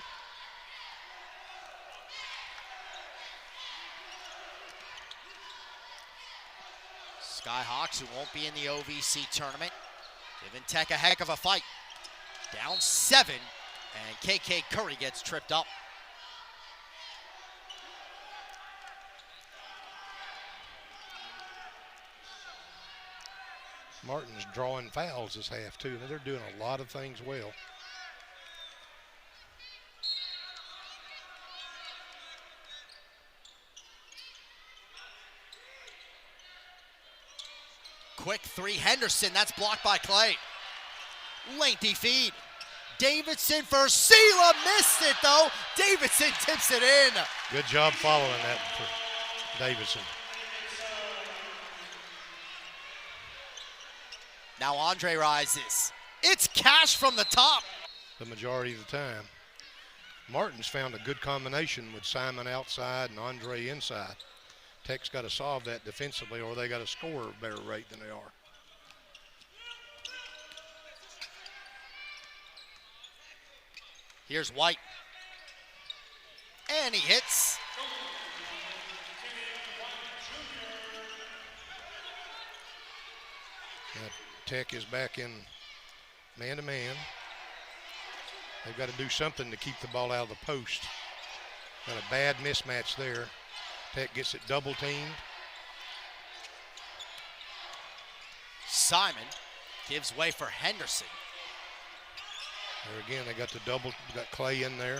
S2: Skyhawks, who won't be in the OVC tournament, giving Tech a heck of a fight. Down 7, and KK Curry gets tripped up.
S1: Martin's drawing fouls this half, too. They're doing a lot of things well.
S2: Quick 3, Henderson. That's blocked by Clay. Lengthy feed. Davidson for Sela. Missed it, though. Davidson tips it in.
S1: Good job following that for Davidson.
S2: Now Andre rises. It's Cash from the top.
S1: The majority of the time. Martin's found a good combination with Simon outside and Andre inside. Tech's got to solve that defensively, or they got to score at a better rate than they are.
S2: Here's White. And he hits.
S1: Now, Tech is back in man-to-man. They've got to do something to keep the ball out of the post. Got a bad mismatch there. Tech gets it double-teamed.
S2: Simon gives way for Henderson.
S1: There again, they got got Clay in there.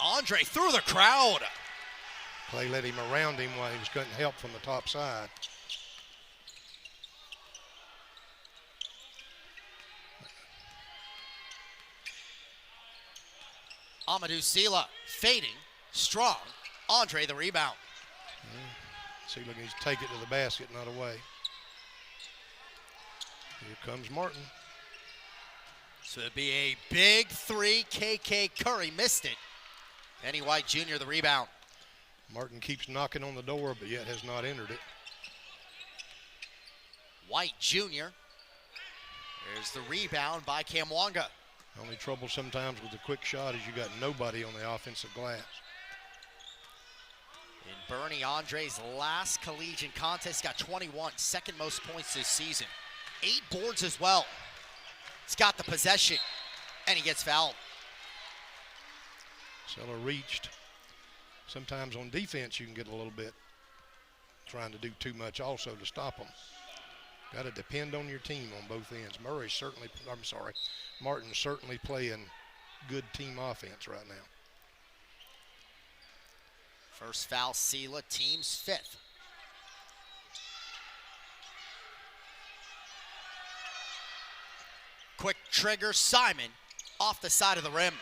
S2: Andre through the crowd.
S1: Clay let him around him while he was getting help from the top side.
S2: Amadou Sela fading, strong. Andre the rebound.
S1: Sela needs to take it to the basket, not away. Here comes Martin.
S2: So it'd be a big 3. KK Curry missed it. Kenny White Jr. the rebound.
S1: Martin keeps knocking on the door, but yet has not entered it.
S2: White Jr. There's the rebound by Kamwanga.
S1: Only trouble sometimes with the quick shot is you got nobody on the offensive glass.
S2: In Bernie Andre's last collegiate contest, got 21, second most points this season. 8 boards as well. He's got the possession, and he gets fouled.
S1: Sela reached. Sometimes on defense you can get a little bit trying to do too much also to stop them. Got to depend on your team on both ends. Martin's certainly playing good team offense right now.
S2: First foul, Sela, team's 5th. Quick trigger, Simon, off the side of the rim.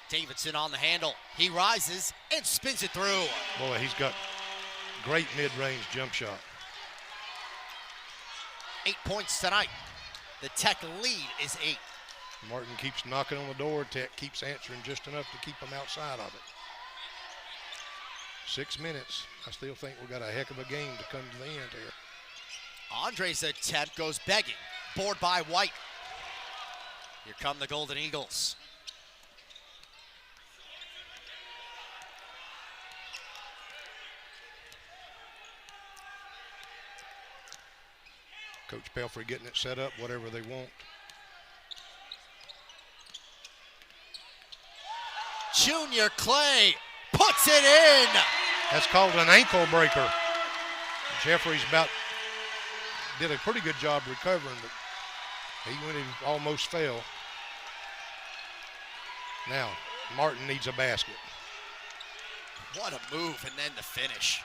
S2: Davidson on the handle. He rises and spins it through.
S1: Boy, he's got great mid-range jump shot.
S2: 8 points tonight. The Tech lead is 8.
S1: Martin keeps knocking on the door. Tech keeps answering just enough to keep them outside of it. 6 minutes. I still think we've got a heck of a game to come to the end here.
S2: Andre's attempt goes begging. Board by White. Here come the Golden Eagles.
S1: Coach Pelfrey getting it set up, whatever they want.
S2: Junior Clay puts it in.
S1: That's called an ankle breaker. Jeffries did a pretty good job recovering, but he almost fell. Now, Martin needs a basket.
S2: What a move, and then the finish.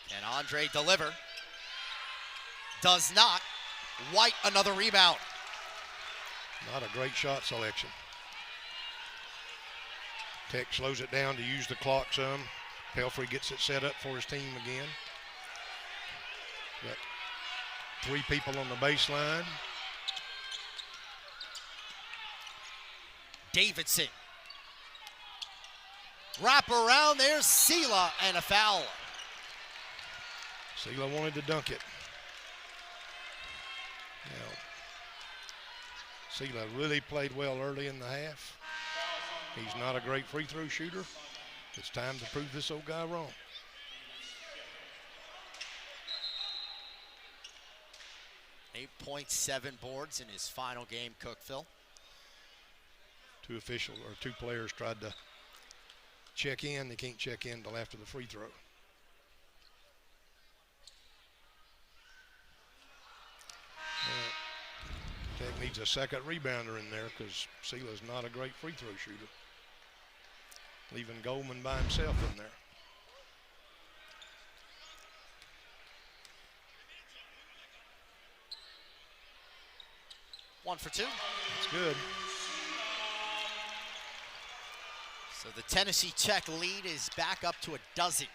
S2: Can Andre deliver? Does not. White, another rebound.
S1: Not a great shot selection. Tech slows it down to use the clock some. Pelfrey gets it set up for his team again. Got 3 people on the baseline.
S2: Davidson. Wrap around, there's Sela, and a foul.
S1: Sela wanted to dunk it. Now, Sela really played well early in the half. He's not a great free throw shooter. It's time to prove this old guy wrong.
S2: .7 boards in his final game, Cookeville.
S1: 2 players tried to check in. They can't check in until after the free throw. Tech needs a second rebounder in there because Sela's not a great free throw shooter. Leaving Goldman by himself in there.
S2: One for 2.
S1: That's good.
S2: So the Tennessee Tech lead is back up to 12.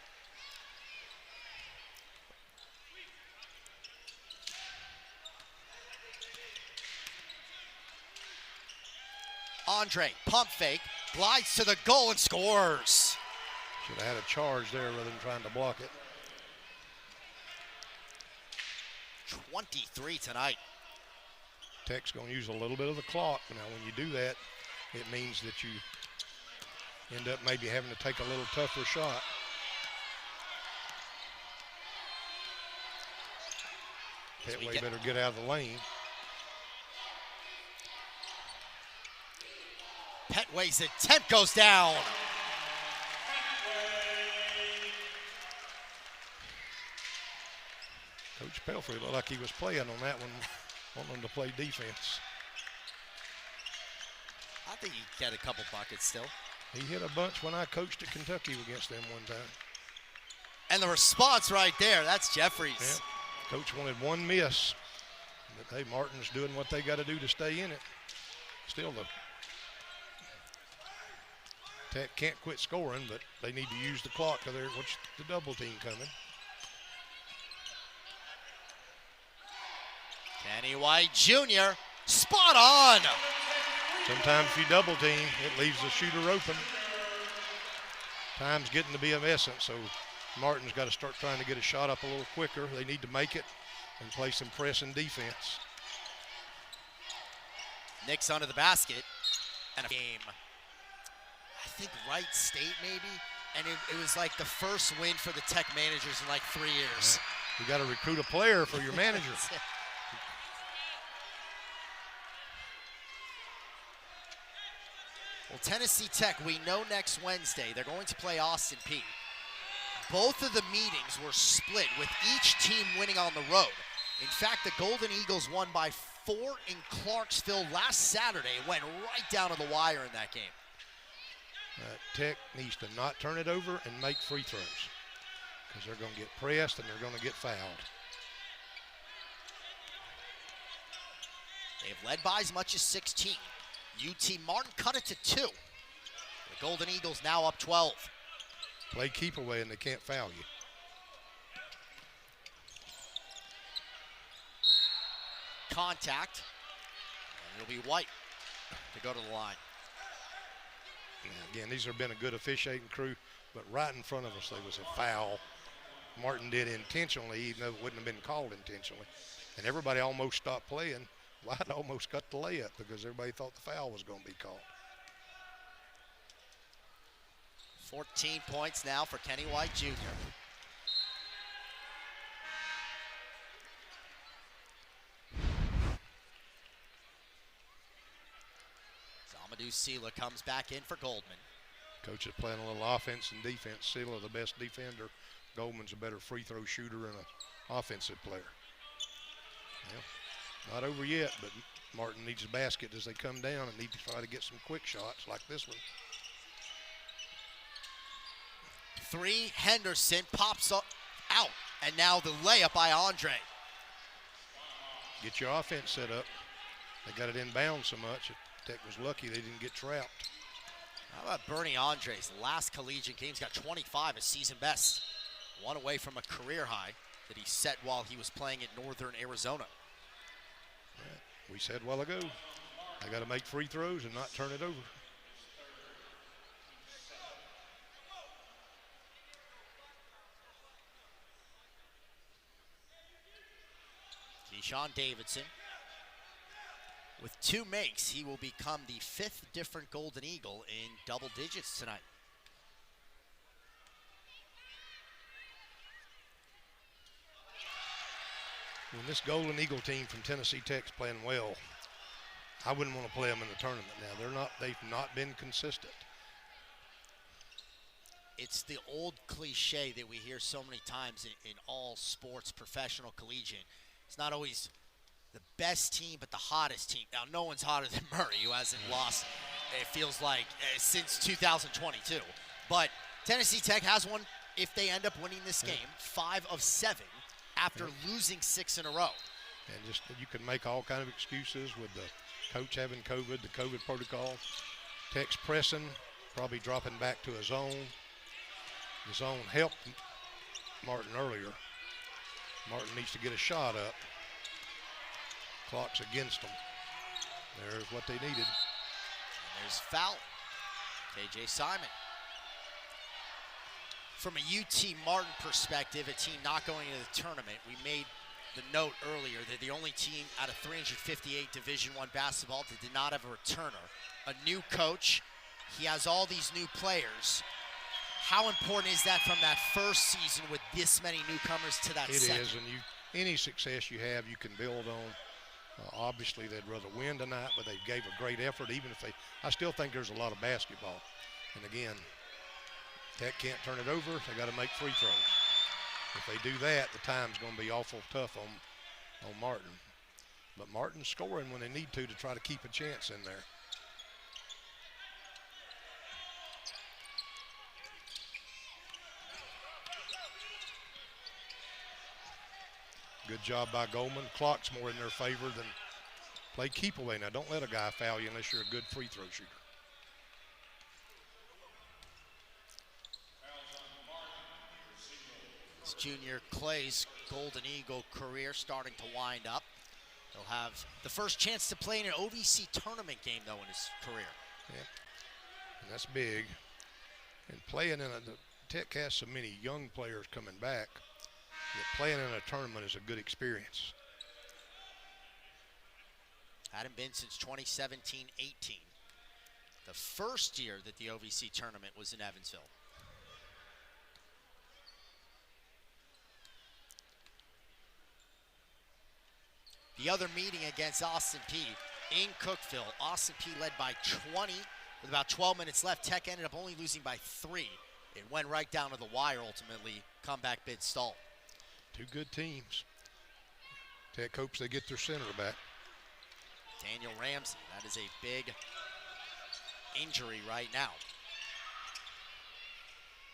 S2: Andre, pump fake, glides to the goal and scores.
S1: Should have had a charge there rather than trying to block it.
S2: 23 tonight.
S1: Tech's going to use a little bit of the clock. Now, when you do that, it means that you end up maybe having to take a little tougher shot. Petway better get out of the lane.
S2: Petway's attempt goes down.
S1: Coach Pelfrey looked like he was playing on that one, wanting to play defense.
S2: I think he got a couple buckets still.
S1: He hit a bunch when I coached at Kentucky against them one time.
S2: And the response right there, that's Jeffries.
S1: Yeah. Coach wanted one miss. But, hey, Martin's doing what they got to do to stay in it. Still, the Tech can't quit scoring, but they need to use the clock because there's the double team coming.
S2: Kenny White Jr., spot on.
S1: Sometimes if you double team, it leaves the shooter open. Time's getting to be of essence, so Martin's got to start trying to get a shot up a little quicker. They need to make it and play some pressing defense.
S2: Knicks under the basket and a game. I think Wright State maybe, and it was like the first win for the Tech managers in like 3 years.
S1: Yeah. You got to recruit a player for your manager.
S2: Well, Tennessee Tech, we know next Wednesday they're going to play Austin Peay. Both of the meetings were split with each team winning on the road. In fact, the Golden Eagles won by 4 in Clarksville last Saturday. It went right down to the wire in that game.
S1: Tech needs to not turn it over and make free throws because they're going to get pressed and they're going to get fouled.
S2: They've led by as much as 16. UT Martin cut it to 2. The Golden Eagles now up 12.
S1: Play keep away and they can't foul you.
S2: Contact. And it'll be White to go to the line.
S1: Again, these have been a good officiating crew, but right in front of us there was a foul. Martin did intentionally, even though it wouldn't have been called intentionally. And everybody almost stopped playing. White almost got the layup because everybody thought the foul was going to be called.
S2: 14 points now for Kenny White Jr. Zamadou Sela comes back in for Goldman.
S1: Coach is playing a little offense and defense. Sela the best defender. Goldman's a better free throw shooter and an offensive player. Well, not over yet, but Martin needs a basket as they come down and need to try to get some quick shots like this one.
S2: 3, Henderson pops up out, and now the layup by Andre.
S1: Get your offense set up. They got it inbound so much. Tech was lucky they didn't get trapped.
S2: How about Bernie Andres? Last collegiate game's got 25, a season best. One away from a career high that he set while he was playing at Northern Arizona.
S1: Yeah, we said a while ago, I got to make free throws and not turn it over.
S2: Keyshawn Davidson. With 2 makes, he will become the 5th different Golden Eagle in double digits tonight.
S1: When this Golden Eagle team from Tennessee Tech's playing well, I wouldn't want to play them in the tournament now. They've not been consistent.
S2: It's the old cliche that we hear so many times in all sports, professional, collegiate. It's not always the best team, but the hottest team. Now, no one's hotter than Murray, who hasn't lost, it feels like, since 2022. But Tennessee Tech has won, if they end up winning this game, 5 of 7 after losing 6 in a row.
S1: And just, you can make all kind of excuses with the coach having COVID, the COVID protocol. Tech's pressing, probably dropping back to a zone. The zone helped Martin earlier. Martin needs to get a shot up. Clock's against them. There's what they needed.
S2: And there's foul. KJ Simon. From a UT Martin perspective, a team not going into the tournament, we made the note earlier that the only team out of 358 Division I basketball that did not have a returner. A new coach. He has all these new players. How important is that from that first season with this many newcomers to that second?
S1: It is, and any success you have, you can build on. Obviously, they'd rather win tonight, but they gave a great effort, even if I still think there's a lot of basketball. And again, Tech can't turn it over. They got to make free throws. If they do that, the time's going to be awful tough on Martin. But Martin's scoring when they need to try to keep a chance in there. Good job by Goldman. Clock's more in their favor than play keep away. Now, don't let a guy foul you unless you're a good free throw shooter.
S2: It's Junior Clay's Golden Eagle career starting to wind up. He'll have the first chance to play in an OVC tournament game, though, in his career.
S1: Yeah, and that's big. And playing in the Tech has so many young players coming back. Playing in a tournament is a good experience.
S2: Hadn't been since 2017-18. The first year that the OVC tournament was in Evansville. The other meeting against Austin Peay in Cookeville. Austin Peay led by 20 with about 12 minutes left. Tech ended up only losing by 3. It went right down to the wire ultimately. Comeback bid stalled.
S1: 2 good teams. Tech hopes they get their center back.
S2: Daniel Ramsey, that is a big injury right now.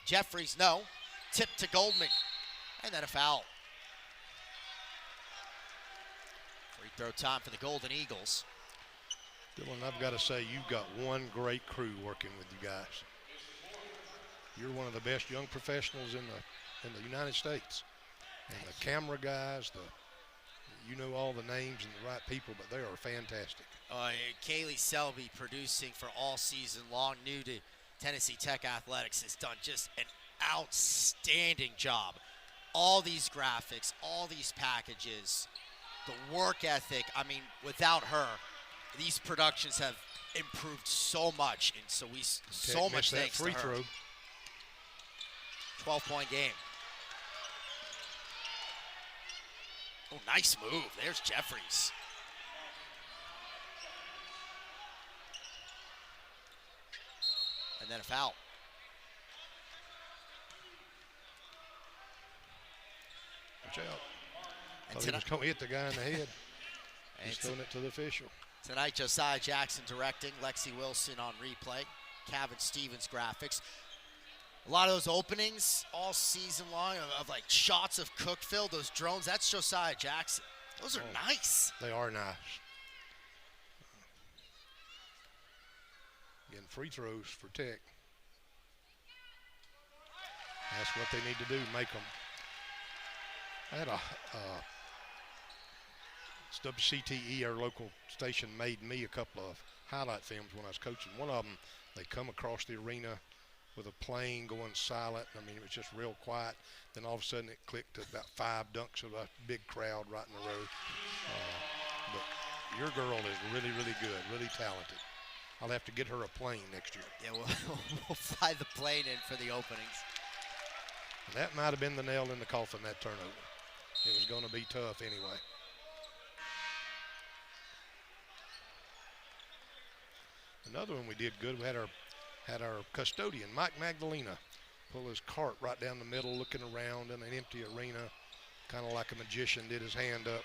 S2: Jeffries, no. Tip to Goldman. And then a foul. Free throw time for the Golden Eagles.
S1: Dylan, I've got to say, you've got one great crew working with you guys. You're one of the best young professionals in the United States. And the camera guys, you know all the names and the right people, but they are fantastic.
S2: Kaylee Selby, producing for all season long, new to Tennessee Tech Athletics, has done just an outstanding job. All these graphics, all these packages, the work ethic. I mean, without her, these productions have improved so much, and so so much thanks to her.
S1: Free throw.
S2: 12-point game. Oh, nice move. There's Jeffries. And then a foul.
S1: Watch out.
S2: And
S1: Thought he was going to hit the guy in the head. He's throwing it to the official.
S2: Tonight, Josiah Jackson directing, Lexi Wilson on replay, Kevin Stevens graphics. A lot of those openings all season long of like shots of Cookeville, those drones, that's Josiah Jackson. Those are nice.
S1: They are nice. Again, free throws for Tech. That's what they need to do, make them. I had WCTE, our local station, made me a couple of highlight films when I was coaching. One of them, they come across the arena with a plane going silent. I mean, it was just real quiet. Then all of a sudden it clicked to about 5 dunks of a big crowd right in the road. But your girl is really, really good, really talented. I'll have to get her a plane next year.
S2: Yeah, we'll fly the plane in for the openings.
S1: And that might have been the nail in the coffin, that turnover. It was going to be tough anyway. Another one we did good. We had our custodian, Mike Magdalena, pull his cart right down the middle, looking around in an empty arena, kind of like a magician, did his hand up.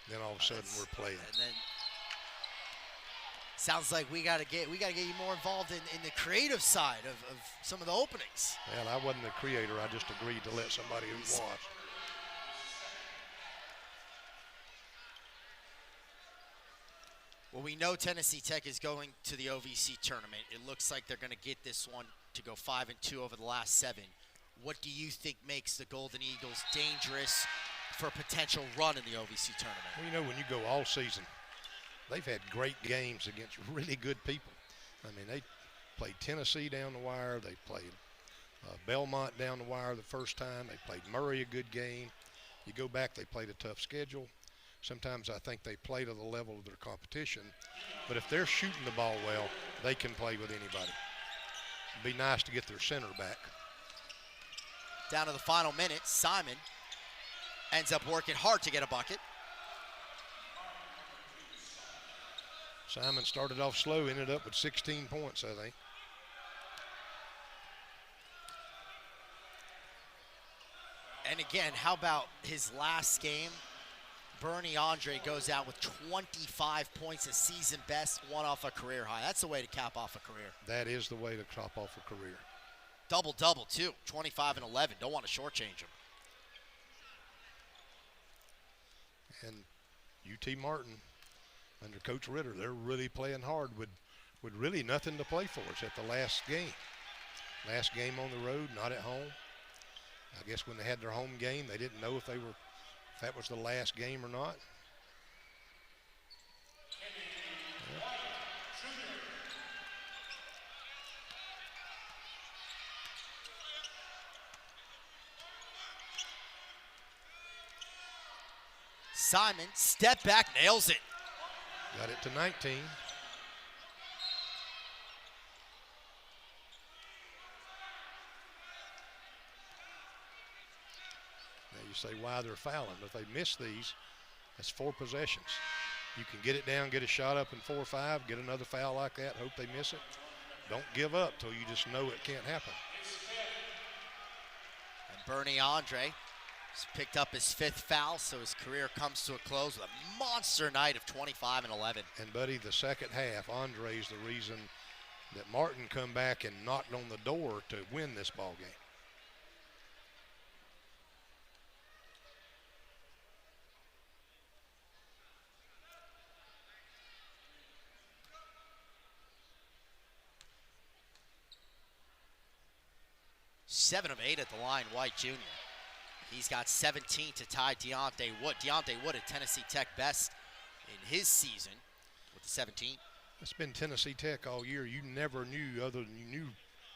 S1: Then all of a sudden we're playing.
S2: And then sounds like we gotta get you more involved in the creative side of some of the openings.
S1: Well, I wasn't the creator. I just agreed to let somebody who was.
S2: Well, we know Tennessee Tech is going to the OVC tournament. It looks like they're going to get this one to go 5-2 over the last 7. What do you think makes the Golden Eagles dangerous for a potential run in the OVC tournament?
S1: Well, you know, when you go all season, they've had great games against really good people. I mean, they played Tennessee down the wire. They played Belmont down the wire the first time. They played Murray a good game. You go back, they played a tough schedule. Sometimes I think they play to the level of their competition. But if they're shooting the ball well, they can play with anybody. It'd be nice to get their center back.
S2: Down to the final minute, Simon ends up working hard to get a bucket.
S1: Simon started off slow, ended up with 16 points, I think.
S2: And again, how about his last game? Bernie Andre goes out with 25 points, a season best, one off a career high. That's the way to cap off a career.
S1: That is the way to top off a career.
S2: Double-double, too, 25 and 11. Don't want to shortchange him.
S1: And UT Martin, under Coach Ritter, they're really playing hard with really nothing to play for. It's at the last game. Last game on the road, not at home. I guess when they had their home game, they didn't know if that was the last game or not. Yeah.
S2: Simon, step back, nails it.
S1: Got it to 19. Say why they're fouling. If they miss these, that's 4 possessions. You can get it down, get a shot up in 4 or 5, get another foul like that, hope they miss it. Don't give up till you just know it can't happen.
S2: And Bernie Andre has picked up his 5th foul, so his career comes to a close with a monster night of 25 and 11.
S1: And, buddy, the second half, Andre's the reason that Martin come back and knocked on the door to win this ball game.
S2: Seven of 8 at the line, White Jr. He's got 17 to tie Deontay Wood. Deontay Wood at Tennessee Tech best in his season with the 17.
S1: It's been Tennessee Tech all year. You never knew, other than you knew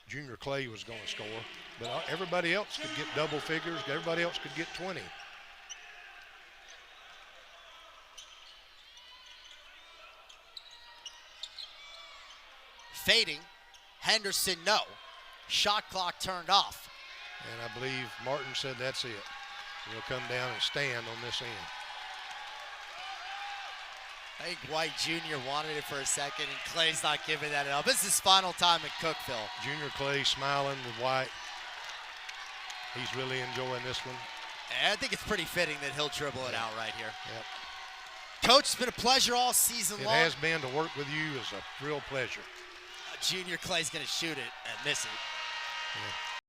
S1: Junior Clay was going to score. But everybody else could get double figures. Everybody else could get 20.
S2: Fading. Henderson, no. Shot clock turned off.
S1: And I believe Martin said that's it. He'll come down and stand on this end.
S2: I think White Jr. wanted it for a second, and Clay's not giving that up. This is his final time at Cookeville.
S1: Junior Clay smiling with White. He's really enjoying this one.
S2: And I think it's pretty fitting that he'll dribble it out right here.
S1: Yep.
S2: Coach, it's been a pleasure all season long.
S1: It has been. To work with you is a real pleasure.
S2: Junior Clay's going to shoot it and miss it.
S1: Yeah.